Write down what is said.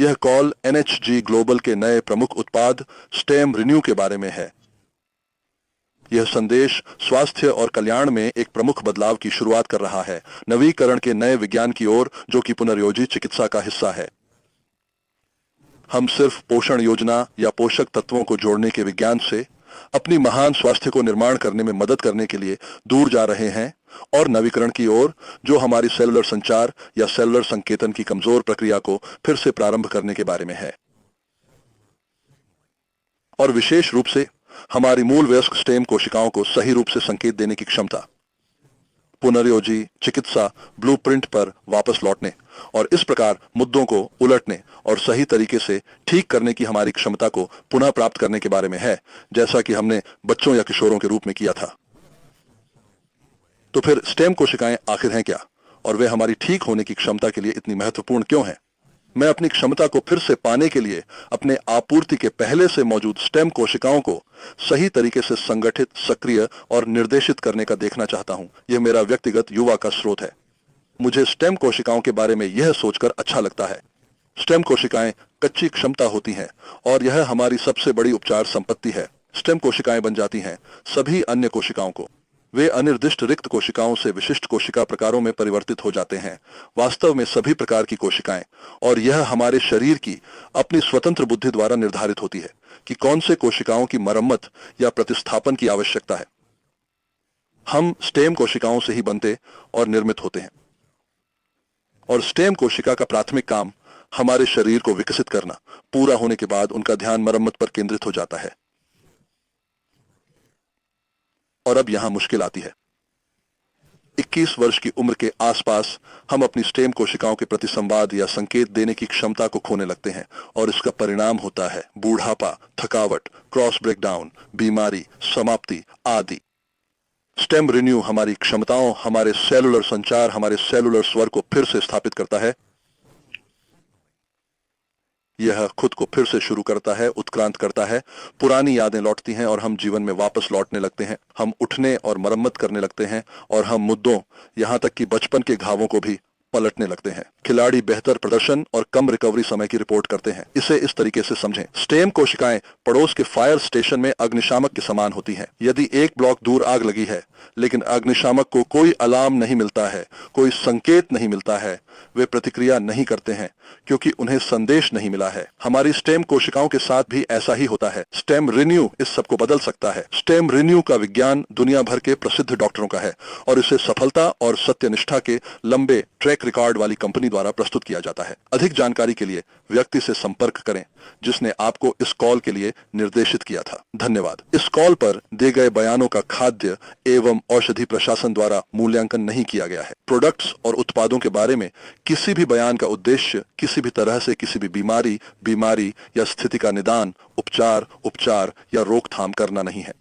यह call NHG global के नए प्रमुख उत्पाद स्टेम रिन्यू के बारे में है। यह संदेश स्वास्थ्य और कल्याण में एक प्रमुख बदलाव की शुरुआत कर रहा है, नवीकरण के नए विज्ञान की ओर जो कि पुनर्योजी चिकित्सा का हिस्सा है। हम सिर्फ पोषण योजना या पोषक तत्वों को जोड़ने के विज्ञान से अपनी महान स्वास्थ्य को निर्माण करने में मदद करने के लिए दूर जा रहे हैं और नवीकरण की ओर जो हमारी सेलुलर संचार या सेलुलर संकेतन की कमजोर प्रक्रिया को फिर से प्रारंभ करने के बारे में है। और विशेष रूप से हमारी मूल वयस्क स्टेम कोशिकाओं को सही रूप से संकेत देने की क्षमता, पुनर्योजी चिकित्सा ब्लूप्रिंट पर वापस लौटने और इस प्रकार मुद्दों को उलटने और सही तरीके से ठीक करने की हमारी क्षमता को पुनः प्राप्त करने के बारे में है, जैसा कि हमने बच्चों या किशोरों के रूप में किया था। तो फिर स्टेम कोशिकाएं आखिर हैं क्या, और वे हमारी ठीक होने की क्षमता के लिए इतनी महत्वपूर्ण क्यों हैं? मैं अपनी क्षमता को फिर से पाने के लिए अपने आपूर्ति के पहले से मौजूद स्टेम कोशिकाओं को सही तरीके से संगठित, सक्रिय और निर्देशित करने का देखना चाहता हूं। यह मेरा व्यक्तिगत युवा का स्रोत है। मुझे स्टेम कोशिकाओं के बारे में यह सोचकर अच्छा लगता है। स्टेम कोशिकाएं कच्ची क्षमता होती हैं और यह हमारी सबसे बड़ी उपचार संपत्ति है। स्टेम कोशिकाएं बन जाती हैं सभी अन्य कोशिकाओं को। वे अनिर्दिष्ट रिक्त कोशिकाओं से विशिष्ट कोशिका प्रकारों में परिवर्तित हो जाते हैं, वास्तव में सभी प्रकार की कोशिकाएं, और यह हमारे शरीर की अपनी स्वतंत्र बुद्धि द्वारा निर्धारित होती है कि कौन से कोशिकाओं की मरम्मत या प्रतिस्थापन की आवश्यकता है। हम स्टेम कोशिकाओं से ही बनते और निर्मित होते हैं, और स्टेम कोशिका का प्राथमिक काम हमारे शरीर को विकसित करना पूरा होने के बाद उनका ध्यान मरम्मत पर केंद्रित हो जाता है। और अब यहां मुश्किल आती है। 21 वर्ष की उम्र के आसपास हम अपनी स्टेम कोशिकाओं के प्रति संवाद या संकेत देने की क्षमता को खोने लगते हैं, और इसका परिणाम होता है बूढ़ापा, थकावट, क्रॉस ब्रेकडाउन, बीमारी, समाप्ति आदि। स्टेम रिन्यू हमारी क्षमताओं, हमारे सेलुलर संचार, हमारे सेलुलर स्वर को फिर से स्थापित करता है। यह खुद को फिर से शुरू करता है, उत्क्रांत करता है, पुरानी यादें लौटती हैं और हम जीवन में वापस लौटने लगते हैं। हम उठने और मरम्मत करने लगते हैं, और हम मुद्दों, यहां तक कि बचपन के घावों को भी पलटने लगते हैं। खिलाड़ी बेहतर प्रदर्शन और कम रिकवरी समय की रिपोर्ट करते हैं। इसे इस तरीके से समझें। स्टेम कोशिकाएं पड़ोस के फायर स्टेशन में अग्निशामक के समान होती हैं। यदि एक ब्लॉक दूर आग लगी है लेकिन अग्निशामक को कोई अलार्म नहीं मिलता है, कोई संकेत नहीं मिलता है, वे प्रतिक्रिया नहीं करते हैं क्योंकि उन्हें संदेश नहीं मिला है। हमारी स्टेम कोशिकाओं के साथ भी ऐसा ही होता है। स्टेम रिन्यू इस सब को बदल सकता है। स्टेम रिन्यू का विज्ञान दुनिया भर के प्रसिद्ध डॉक्टरों का है, और इसे सफलता और सत्यनिष्ठा के लंबे ट्रैक रिकॉर्ड वाली कंपनी द्वारा प्रस्तुत किया जाता है। अधिक जानकारी के लिए व्यक्ति से संपर्क करें जिसने आपको इस कॉल के लिए निर्देशित किया था। धन्यवाद। इस कॉल पर दिए गए बयानों का खाद्य एवं औषधि प्रशासन द्वारा मूल्यांकन नहीं किया गया है। प्रोडक्ट्स और उत्पादों के बारे में किसी भी बयान का उद्देश्य किसी भी तरह से किसी भी बीमारी या स्थिति का निदान, उपचार या रोकथाम करना नहीं है।